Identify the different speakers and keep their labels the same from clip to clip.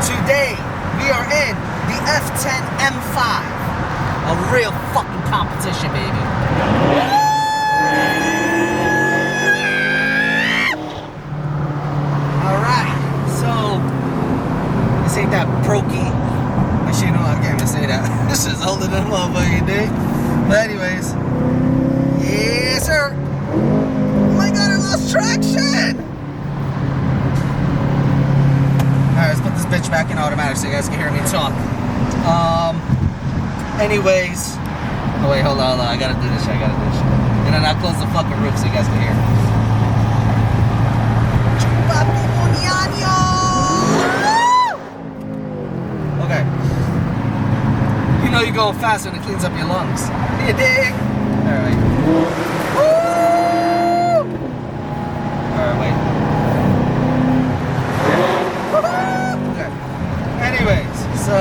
Speaker 1: Today, we are in the F10 M5. A real fucking competition, baby. Alright, so this ain't that brokey. Actually, you know what? I can't even say that. This is older than a motherfucking day. But anyways, yes sir. Oh my god, I lost traction! Alright, let's put this bitch back in automatic so you guys can hear me talk. Anyways. Oh wait, hold on. I gotta do this shit. And then I'll close the fucking roof so you guys can hear. Okay. You know you're going fast when it cleans up your lungs. You dig? Alright. Alright, wait. Okay. Anyways, so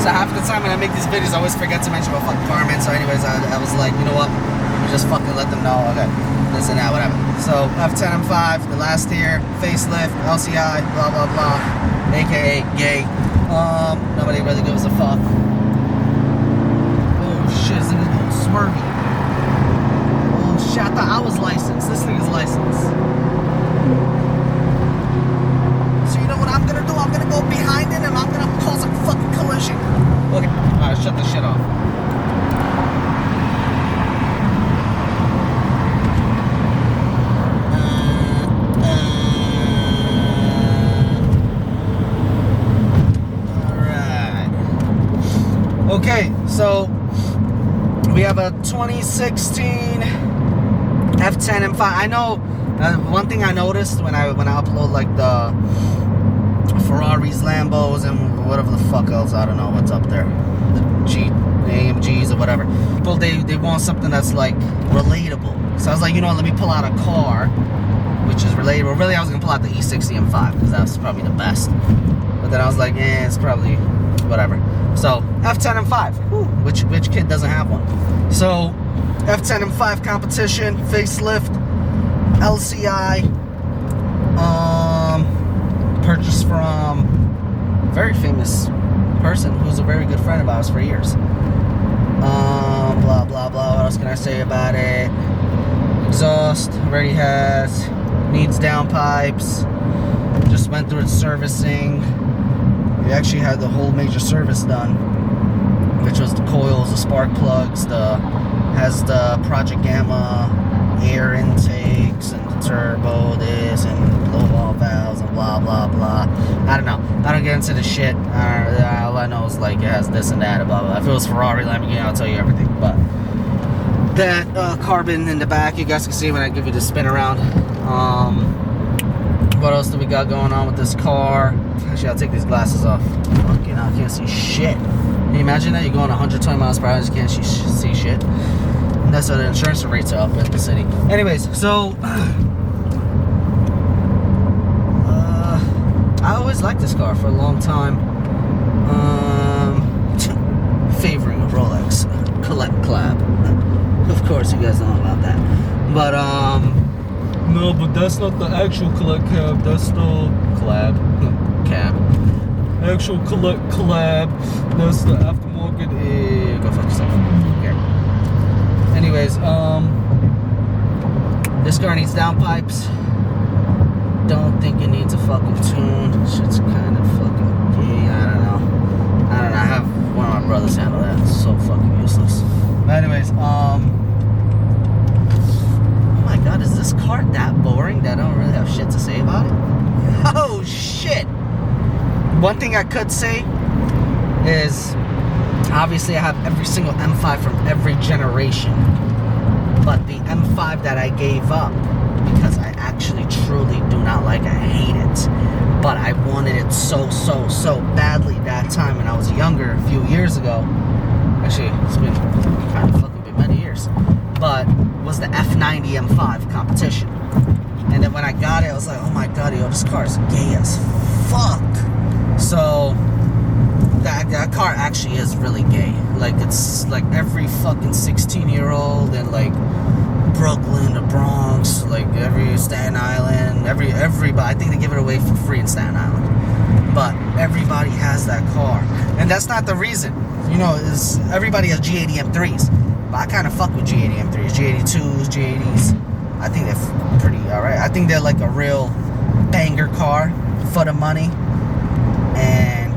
Speaker 1: so half the time when I make these videos I always forget to mention about fucking Carmen. So anyways, I was like, you know what? Just fucking let them know, okay, this and that, whatever. So F10 M5, the last tier, facelift, LCI, blah blah blah, aka gay. Nobody really gives a fuck. Oh shit, this nigga's going swervy. Oh shit, I thought I was licensed. This nigga's licensed. So you know what I'm gonna do? I'm gonna go behind it and I'm gonna cause a fucking collision. Okay, alright, shut the shit off. Okay, so we have a 2016 F10 M5. I know one thing I noticed when I upload like the Ferraris, Lambos, and whatever the fuck else, I don't know what's up there, the AMGs or whatever. Well, they want something that's like relatable. So I was like, you know what, let me pull out a car which is relatable. Really, I was gonna pull out the E60 M5 because that's probably the best. But then I was like, it's probably whatever. So F10 M5, which kid doesn't have one? So F10 M5 competition, facelift, LCI, purchased from a very famous person who's a very good friend of ours for years. Blah blah blah. What else can I say about it? Exhaust already has, needs downpipes. Just went through its servicing. We actually had the whole major service done, which was the coils, the spark plugs, has the Project Gamma air intakes and the turbo this and low wall valves and blah blah blah. I don't know. I don't get into the shit. All I know is like it has this and that and blah blah. If it was Ferrari, Lamborghini, I'll tell you everything. But that carbon in the back, you guys can see when I give you the spin around. What else do we got going on with this car? Actually, I'll take these glasses off. Fucking hell, I can't see shit. Can you imagine that? You're going 120 miles per hour, you just can't see shit. And that's why the insurance rates are up in the city. Anyways, so I always liked this car for a long time. Favoring a Rolex collab. Of course, you guys know about that. But no, but that's not the actual collect cab. That's the collab cab. Actual collect collab. That's the aftermarket. Go fuck yourself. Okay. Anyways, this car needs downpipes. Don't think it needs a fucking tune. Shit's kind of fucking gay. I don't know. I have one of my brothers handle that. It's so fucking useless. But anyways, my god, is this car that boring that I don't really have shit to say about it? Oh shit! One thing I could say is obviously I have every single M5 from every generation, but the M5 that I gave up because I actually truly do not like, I hate it, but I wanted it so badly that time when I was younger, a few years ago. Actually, it's been kind of fucking been many years, but was the F90 M5 competition. And then when I got it, I was like, oh my god, yo, this car is gay as fuck. So that car actually is really gay. Like, it's like every fucking 16-year-old and like Brooklyn, the Bronx, like every Staten Island, everybody. I think they give it away for free in Staten Island. But everybody has that car, and that's not the reason. You know, is everybody has G80 M3s, but I kind of fuck with G80 M3s, G82s, G80s. I think they're pretty alright. I think they're like a real banger car for the money, and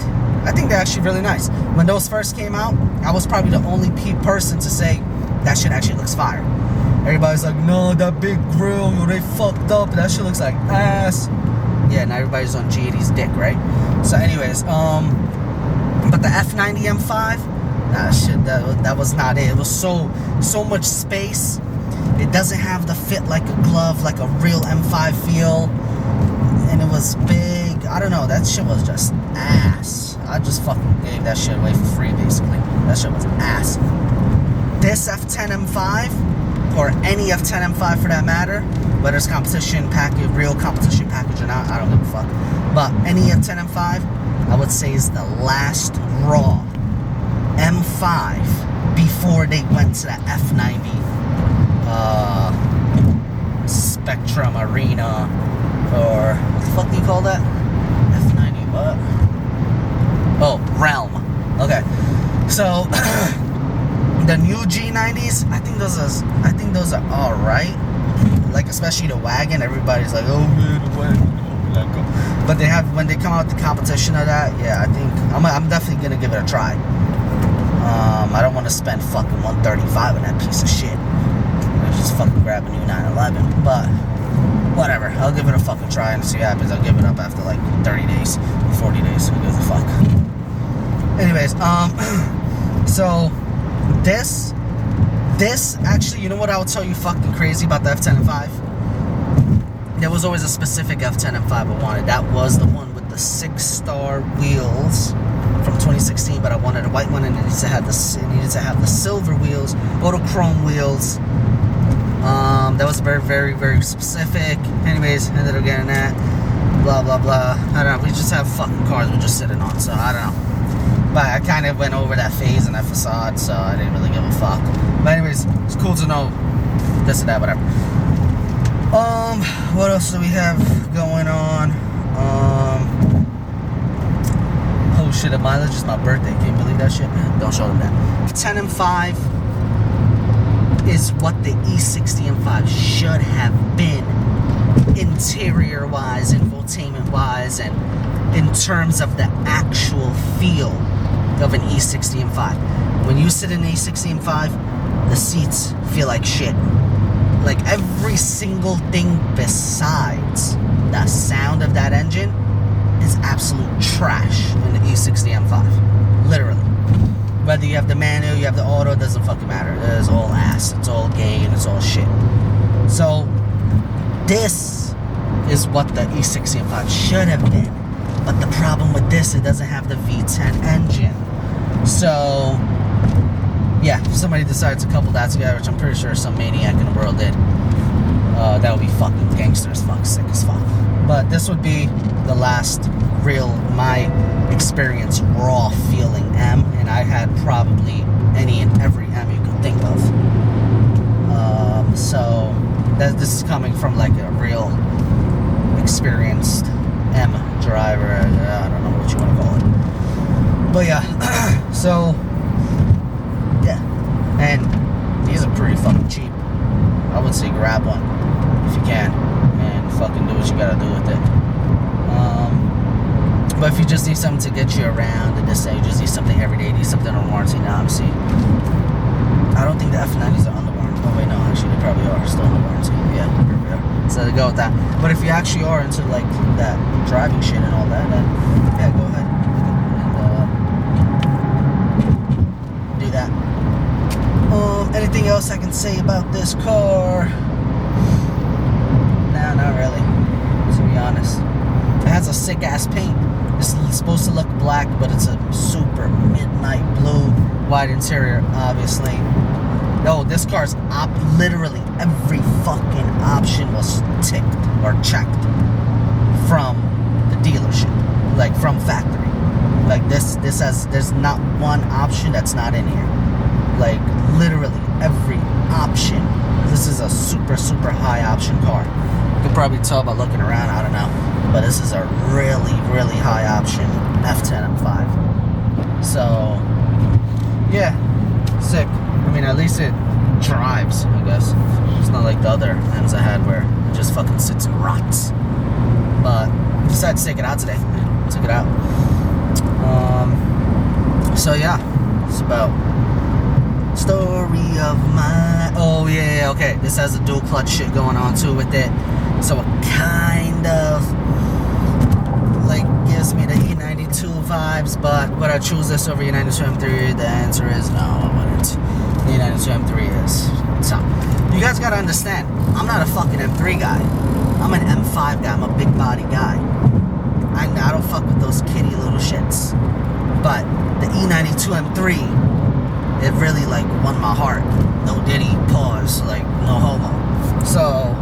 Speaker 1: I think they're actually really nice. When those first came out, I was probably the only person to say that shit actually looks fire. Everybody's like, no, that big grill, yo, they fucked up. That shit looks like ass. Yeah, now everybody's on G80's dick, right? So anyways, but the F90 M5, nah, shit, that was not it. It was so much space. It doesn't have the fit like a glove, like a real M5 feel. And it was big. I don't know, that shit was just ass. I just fucking gave that shit away for free, basically. That shit was ass. This F10 M5, or any F10 M5 for that matter, whether it's competition package, real competition package or not, I don't give a fuck. But any F10 M5, I would say is the last raw M5 before they went to the F90 Spectrum Arena, or what the fuck do you call that? F90 what? Oh, Realm. Okay, so the new G90s, I think those are all right. Like especially the wagon, everybody's like, oh man, the wagon. But when they come out with the competition of that, yeah, I think I'm definitely gonna give it a try. I don't want to spend fucking $135 on that piece of shit. Just fucking grab a new 911, but whatever. I'll give it a fucking try and see what happens. I'll give it up after like 30 days, 40 days. Who gives a fuck? Anyways, so this actually, you know what I would tell you fucking crazy about the F10 M5? There was always a specific F10 M5 I wanted. That was the one with the 6-star wheels from 2016, but I wanted a white one, and it needed to have the silver wheels, chrome wheels. That was very, very, very specific. Anyways, ended up getting that. Blah, blah, blah. I don't know. We just have fucking cars we're just sitting on, so I don't know. But I kind of went over that phase and that facade, so I didn't really give a fuck. But anyways, it's cool to know this and that, whatever. What else do we have going on? Oh shit, the mileage is my birthday. Can you believe that shit, man? Don't show them that. 10 and 5 is what the E60 M5 should have been, interior-wise, infotainment-wise, and in terms of the actual feel of an E60 M5. When you sit in an E60 M5, the seats feel like shit. Like every single thing besides the sound of that engine is absolute trash in the E60 M5. Literally. Whether you have the manual, you have the auto, it doesn't fucking matter. It's all ass. It's all gay and it's all shit. So, this is what the E60 M5 should have been. But the problem with this, it doesn't have the V10 engine. So, yeah, if somebody decides to couple that together, which I'm pretty sure some maniac in the world did, that would be fucking gangster as fuck, sick as fuck. But this would be the last real, my experience, raw feeling M, and I had probably any and every M you could think of. So this is coming from like a real experienced M driver. I don't know what you want to call it, but yeah. So yeah, and these are pretty fucking cheap. I would say grab one if you can, and fucking do what you gotta do with it. But if you just need something to get you around, and you just need something every day, need something on warranty, now I'm seeing. I don't think the F90s are on the warranty. Oh wait, no, actually they probably are still on the warranty. Yeah, they are. So to go with that. But if you actually are into like that driving shit and all that, then yeah, go ahead and do that. Anything else I can say about this car? Nah, not really. To be honest, it has a sick ass paint. It's supposed to look black, but it's a super midnight blue, white interior, obviously. No, this car's literally every fucking option was ticked or checked from the dealership, like from factory. Like there's not one option that's not in here. Like literally every option This is a super, super high option car. You can probably tell by looking around, I don't know. But this is a really, really high option F10 M5. So, yeah, sick. I mean, at least it drives, I guess. It's not like the other M's I had where it just fucking sits and rots. But I decided to take it out today. Took it out. So yeah, it's about story of my. Oh yeah, okay. This has a dual clutch shit going on too with it, so it kind of like gives me the E92 vibes. But would I choose this over E92 M3? The answer is no, I wouldn't. The E92 M3 is top. You guys gotta understand, I'm not a fucking M3 guy. I'm an M5 guy. I'm a big body guy. I don't fuck with those kitty little shits. But the E92 M3, it really like won my heart. No diddy, pause, like no homo. So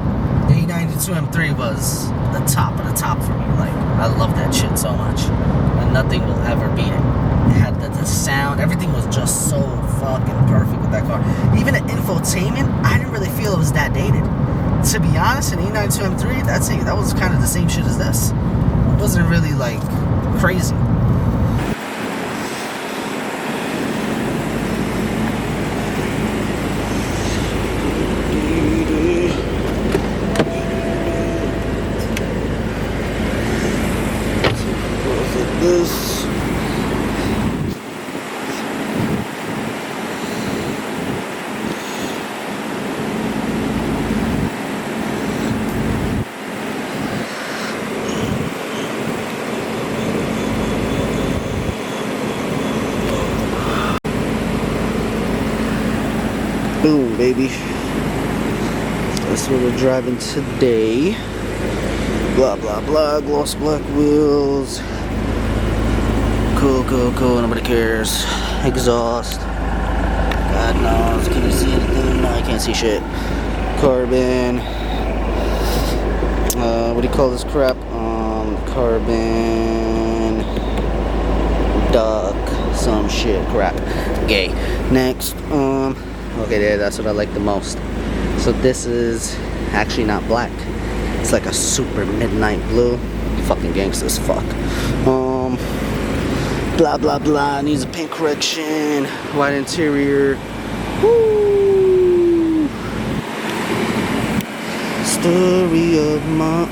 Speaker 1: the E92 M3 was the top of the top for me. Like I love that shit so much, and nothing will ever beat it. It had the sound, everything was just so fucking perfect with that car. Even the infotainment, I didn't really feel it was that dated. To be honest, an E92 M3, that was kind of the same shit as this. It wasn't really like crazy. This. Boom, baby. That's what we're driving today. Blah, blah, blah. Gloss black wheels. Cool, cool, cool. Nobody cares. Exhaust. God knows. Can you see anything? No, I can't see shit. Carbon. What do you call this crap? Carbon. Duck. Some shit. Crap. Gay. Next. Okay, there. That's what I like the most. So this is actually not black. It's like a super midnight blue. Fucking gangsta as fuck. Blah blah blah. Needs a paint correction. White interior. Woo. Story of my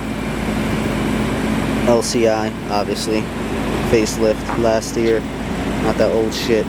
Speaker 1: LCI, obviously. Facelift last year. Not that old shit.